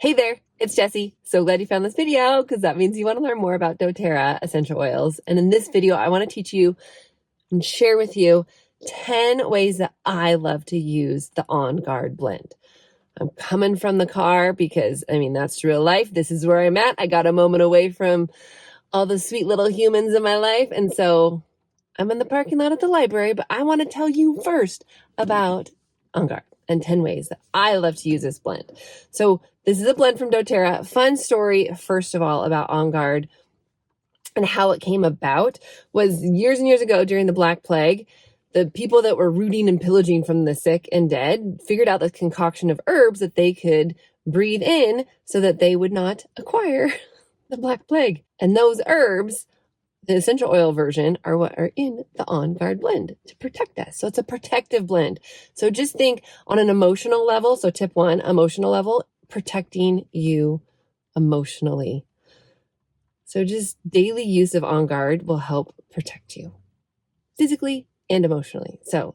Hey there, it's Jessie. So glad you found this video because that means you want to learn more about doTERRA essential oils. And in this video, I want to teach you and share with you 10 ways that I love to use the On Guard blend. I'm coming from the car because, that's real life. This is where I'm at. I got a moment away from all the sweet little humans in my life. And so I'm in the parking lot at the library, but I want to tell you first about On Guard and 10 ways that I love to use this blend. So this is a blend from doTERRA. Fun story, first of all, about On Guard and how it came about was years and years ago during the Black Plague. The people that were looting and pillaging from the sick and dead figured out the concoction of herbs that they could breathe in so that they would not acquire the Black Plague. And those herbs, the essential oil version, are what are in the On Guard blend to protect us. So it's a protective blend. So just think on an emotional level. So tip 1, emotional level, protecting you emotionally. So just daily use of On Guard will help protect you physically and emotionally. So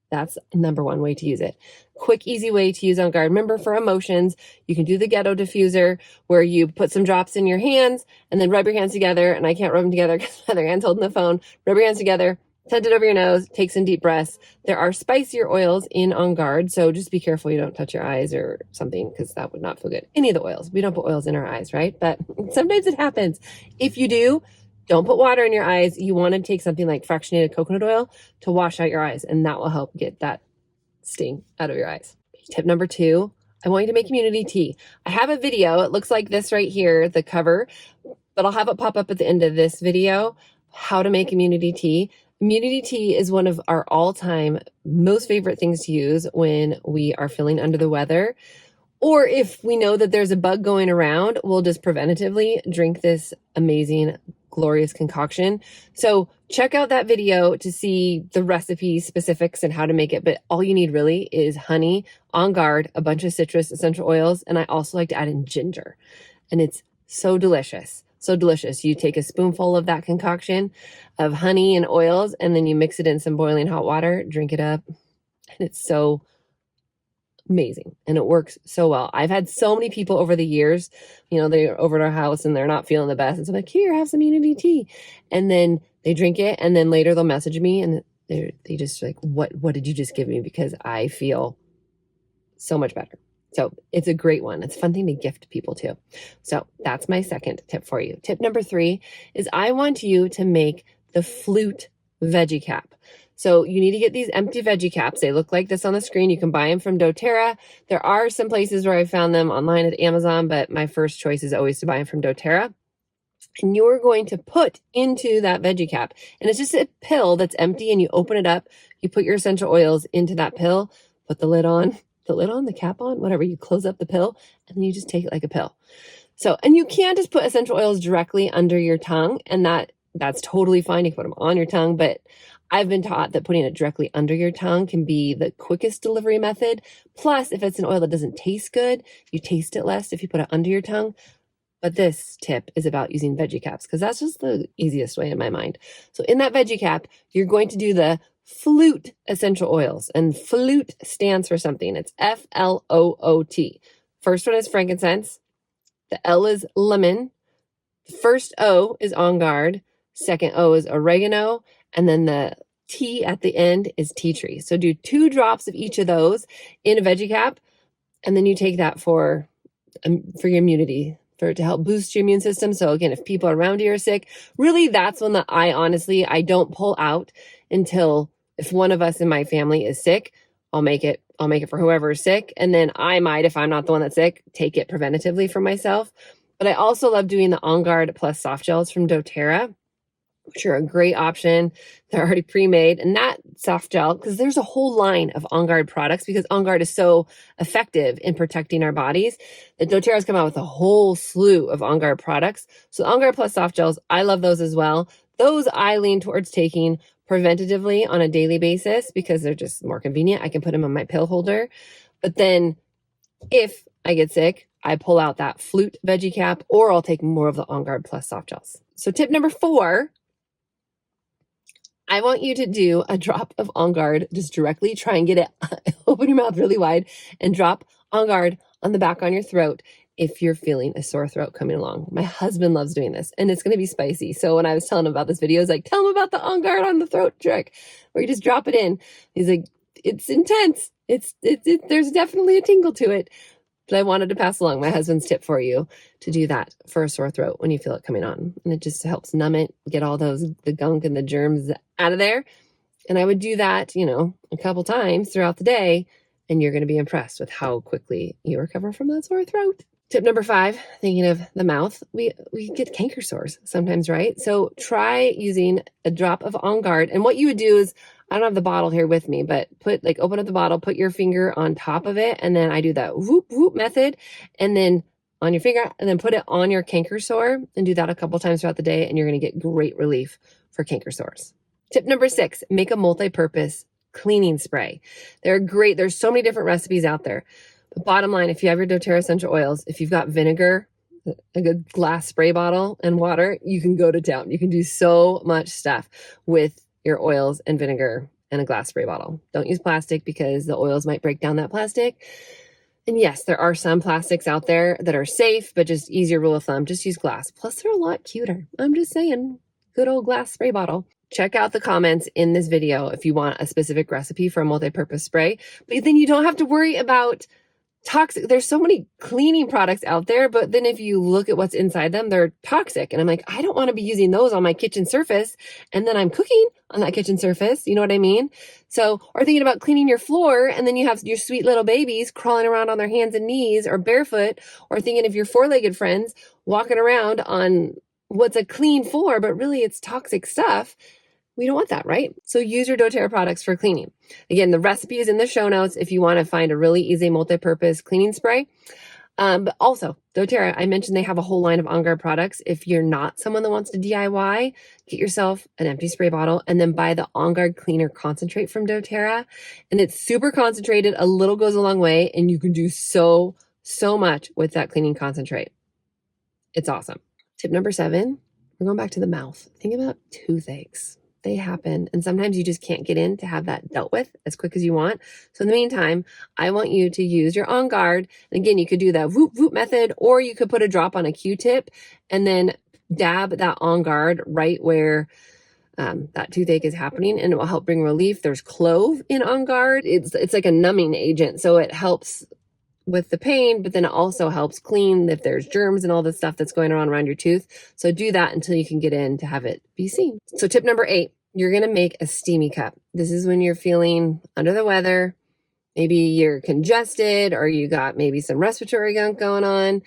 that's number 1 way to use it. Quick, easy way to use On Guard. Remember, for emotions, you can do the ghetto diffuser where you put some drops in your hands and then rub your hands together. And I can't rub them together because my other hand's holding the phone. Rub your hands together, tent it over your nose, take some deep breaths. There are spicier oils in On Guard, so just be careful you don't touch your eyes or something because that would not feel good. Any of the oils. We don't put oils in our eyes, right? But sometimes it happens. If you do, don't put water in your eyes. You want to take something like fractionated coconut oil to wash out your eyes, and that will help get that sting out of your eyes. Tip number 2, I want you to make immunity tea. I have a video. It looks like this right here, the cover, but I'll have it pop up at the end of this video, how to make immunity tea. Immunity tea is one of our all-time most favorite things to use when we are feeling under the weather. Or if we know that there's a bug going around, we'll just preventatively drink this amazing, glorious concoction. So check out that video to see the recipe specifics and how to make it. But all you need really is honey, On Guard, a bunch of citrus essential oils. And I also like to add in ginger. And it's so delicious. So delicious. You take a spoonful of that concoction of honey and oils, and then you mix it in some boiling hot water, drink it up. And it's so amazing. And it works so well. I've had so many people over the years, they're over at our house and they're not feeling the best. And so I'm like, here, have some immunity tea. And then they drink it. And then later they'll message me and they just like, what did you just give me? Because I feel so much better. So it's a great one. It's a fun thing to gift people too. So that's my second tip for you. Tip number 3 is I want you to make the flute veggie cap. So you need to get these empty veggie caps. They look like this on the screen. You can buy them from doTERRA. There are some places where I found them online at Amazon, but my first choice is always to buy them from doTERRA. And you're going to put into that veggie cap, and it's just a pill that's empty, and you open it up, you put your essential oils into that pill, put the lid on, the cap on, whatever, you close up the pill, and then you just take it like a pill. So, and you can just put essential oils directly under your tongue, and that's totally fine. You can put them on your tongue, but I've been taught that putting it directly under your tongue can be the quickest delivery method. Plus, if it's an oil that doesn't taste good, you taste it less if you put it under your tongue. But this tip is about using veggie caps because that's just the easiest way in my mind. So in that veggie cap, you're going to do the flute essential oils, and flute stands for something. It's Floot. First one is frankincense. The L is lemon. The first O is On Guard. Second O is oregano. And then the T at the end is tea tree. So do 2 drops of each of those in a veggie cap. And then you take that for your immunity, to help boost your immune system. So again, if people around you are sick, really that's one that I don't pull out until if one of us in my family is sick, I'll make it for whoever is sick. And then I might, if I'm not the one that's sick, take it preventatively for myself. But I also love doing the On Guard plus soft gels from doTERRA, which are a great option. They're already pre-made. And that soft gel, because there's a whole line of On Guard products, because On Guard is so effective in protecting our bodies, that doTERRA has come out with a whole slew of On Guard products. So On Guard plus soft gels, I love those as well. Those I lean towards taking preventatively on a daily basis because they're just more convenient. I can put them in my pill holder. But then if I get sick, I pull out that flute veggie cap, or I'll take more of the On Guard plus soft gels. So tip number 4, I want you to do a drop of On Guard, just directly try and get it, open your mouth really wide and drop On Guard on the back on your throat if you're feeling a sore throat coming along. My husband loves doing this, and it's going to be spicy. So when I was telling him about this video, I was like, tell him about the On Guard on the throat trick, where you just drop it in. He's like, it's intense. There's definitely a tingle to it. But I wanted to pass along my husband's tip for you to do that for a sore throat when you feel it coming on. And it just helps numb it, get all the gunk and the germs out of there. And I would do that, a couple times throughout the day, and you're going to be impressed with how quickly you recover from that sore throat. Tip number 5, thinking of the mouth, we get canker sores sometimes, right? So try using a drop of On Guard. And what you would do is, I don't have the bottle here with me, but open up the bottle, put your finger on top of it, and then I do that whoop, whoop method, and then on your finger, and then put it on your canker sore, and do that a couple times throughout the day, and you're going to get great relief for canker sores. Tip number 6, make a multi-purpose cleaning spray. They're great. There's so many different recipes out there. But bottom line, if you have your doTERRA essential oils, if you've got vinegar, a good glass spray bottle, and water, you can go to town. You can do so much stuff with your oils and vinegar and a glass spray bottle. Don't use plastic because the oils might break down that plastic. And yes, there are some plastics out there that are safe, but just easier rule of thumb, just use glass. Plus, they're a lot cuter. I'm just saying, good old glass spray bottle. Check out the comments in this video if you want a specific recipe for a multi-purpose spray. But then you don't have to worry about toxic. There's so many cleaning products out there, but then if you look at what's inside them, they're toxic. And I'm like, I don't want to be using those on my kitchen surface. And then I'm cooking on that kitchen surface. You know what I mean? So, or thinking about cleaning your floor, and then you have your sweet little babies crawling around on their hands and knees or barefoot, or thinking of your four-legged friends walking around on what's a clean floor, but really it's toxic stuff. We don't want that, right? So use your doTERRA products for cleaning. Again, the recipe is in the show notes if you want to find a really easy multi-purpose cleaning spray. But also, doTERRA, I mentioned they have a whole line of On Guard products. If you're not someone that wants to DIY, get yourself an empty spray bottle and then buy the On Guard Cleaner Concentrate from doTERRA. And it's super concentrated. A little goes a long way, and you can do so much with that cleaning concentrate. It's awesome. Tip number 7, we're going back to the mouth. Think about toothaches. They happen, and sometimes you just can't get in to have that dealt with as quick as you want. So in the meantime, I want you to use your On Guard. And again, you could do that whoop whoop method, or you could put a drop on a Q-tip and then dab that On Guard right where that toothache is happening, and it will help bring relief. There's clove in On Guard. It's like a numbing agent, so it helps with the pain, but then it also helps clean if there's germs and all this stuff that's going on around your tooth. So do that until you can get in to have it be seen. So tip number 8, you're going to make a steamy cup. This is when you're feeling under the weather. Maybe you're congested, or you got maybe some respiratory gunk going on.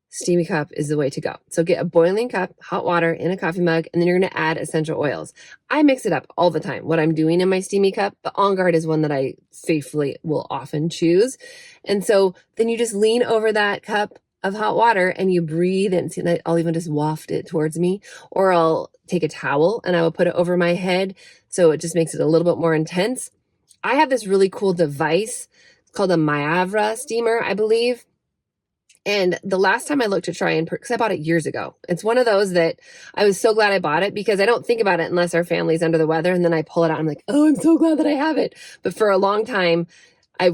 Steamy cup is the way to go. So get a boiling cup, hot water in a coffee mug, and then you're going to add essential oils. I mix it up all the time, what I'm doing in my steamy cup, but On Guard is one that I faithfully will often choose. And so then you just lean over that cup of hot water and you breathe in. See, I'll even just waft it towards me, or I'll take a towel and I will put it over my head. So it just makes it a little bit more intense. I have this really cool device called a Maavra steamer, I believe. And the last time I looked to try and, because I bought it years ago, it's one of those that I was so glad I bought it, because I don't think about it unless our family's under the weather. And then I pull it out. I'm like, oh, I'm so glad that I have it. But for a long time, I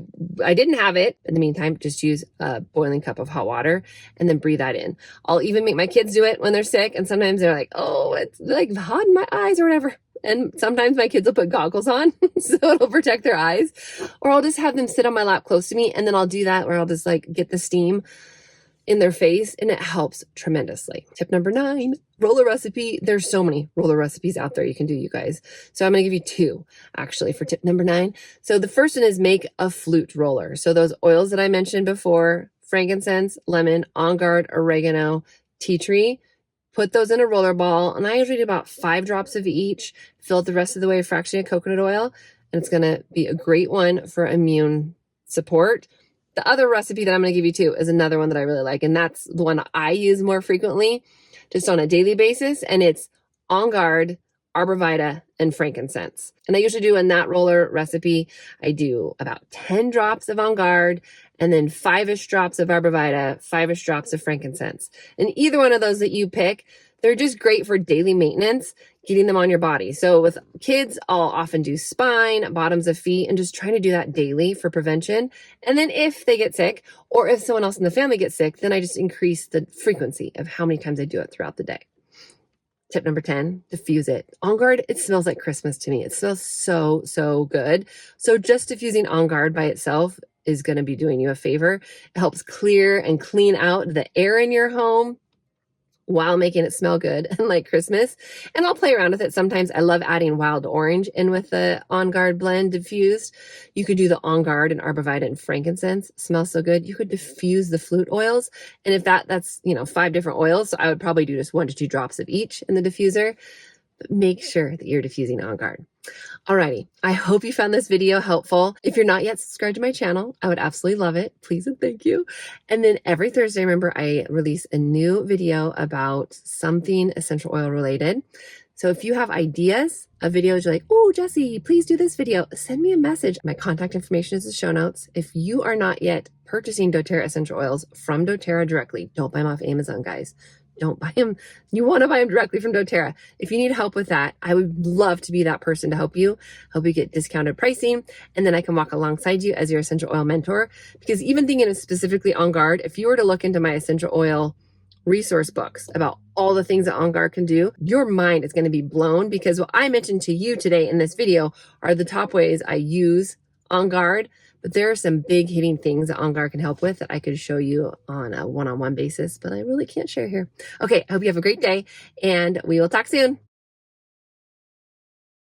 didn't have it. In the meantime, just use a boiling cup of hot water and then breathe that in. I'll even make my kids do it when they're sick. And sometimes they're like, oh, it's like hot in my eyes or whatever. And sometimes my kids will put goggles on so it'll protect their eyes. Or I'll just have them sit on my lap close to me. And then I'll do that where I'll just like get the steam in their face, and it helps tremendously. Tip number 9, roller recipe. There's so many roller recipes out there you can do, you guys. So I'm going to give you 2 actually for tip number 9. So the first one is make a flute roller. So those oils that I mentioned before, frankincense, lemon, On Guard, oregano, tea tree, put those in a roller ball. And I usually do about 5 drops of each, fill it the rest of the way with fractionated coconut oil. And it's going to be a great one for immune support. The other recipe that I'm going to give you too is another one that I really like. And that's the one I use more frequently, just on a daily basis. And it's On Guard, arbor vitae, and frankincense. And I usually do in that roller recipe, I do about 10 drops of On Guard and then 5-ish drops of arborvitae, 5-ish drops of frankincense. And either one of those that you pick, they're just great for daily maintenance, getting them on your body. So with kids, I'll often do spine, bottoms of feet, and just trying to do that daily for prevention. And then if they get sick, or if someone else in the family gets sick, then I just increase the frequency of how many times I do it throughout the day. Tip number 10, diffuse it. On Guard, it smells like Christmas to me. It smells so, so good. So just diffusing On Guard by itself is going to be doing you a favor. It helps clear and clean out the air in your home while making it smell good and like Christmas. And I'll play around with it. Sometimes I love adding wild orange in with the On Guard blend diffused. You could do the On Guard and arborvitae and frankincense. It smells so good. You could diffuse the flute oils. And if that's, 5 different oils, so I would probably do just 1 to 2 drops of each in the diffuser. But make sure that you're diffusing On Guard. Alrighty, I hope you found this video helpful. If you're not yet subscribed to my channel, I would absolutely love it. Please and thank you. And then every Thursday, remember, I release a new video about something essential oil related. So if you have ideas of videos, you're like, oh, Jessie, please do this video, send me a message. My contact information is in the show notes. If you are not yet purchasing doTERRA essential oils from doTERRA directly, don't buy them off Amazon, guys. Don't buy them. You want to buy them directly from doTERRA. If you need help with that, I would love to be that person to help you get discounted pricing. And then I can walk alongside you as your essential oil mentor. Because even thinking of specifically On Guard, if you were to look into my essential oil resource books about all the things that On Guard can do, your mind is going to be blown, because what I mentioned to you today in this video are the top ways I use On Guard. But there are some big hitting things that On Guard can help with that I could show you on a one-on-one basis, but I really can't share here. Okay, I hope you have a great day, and we will talk soon.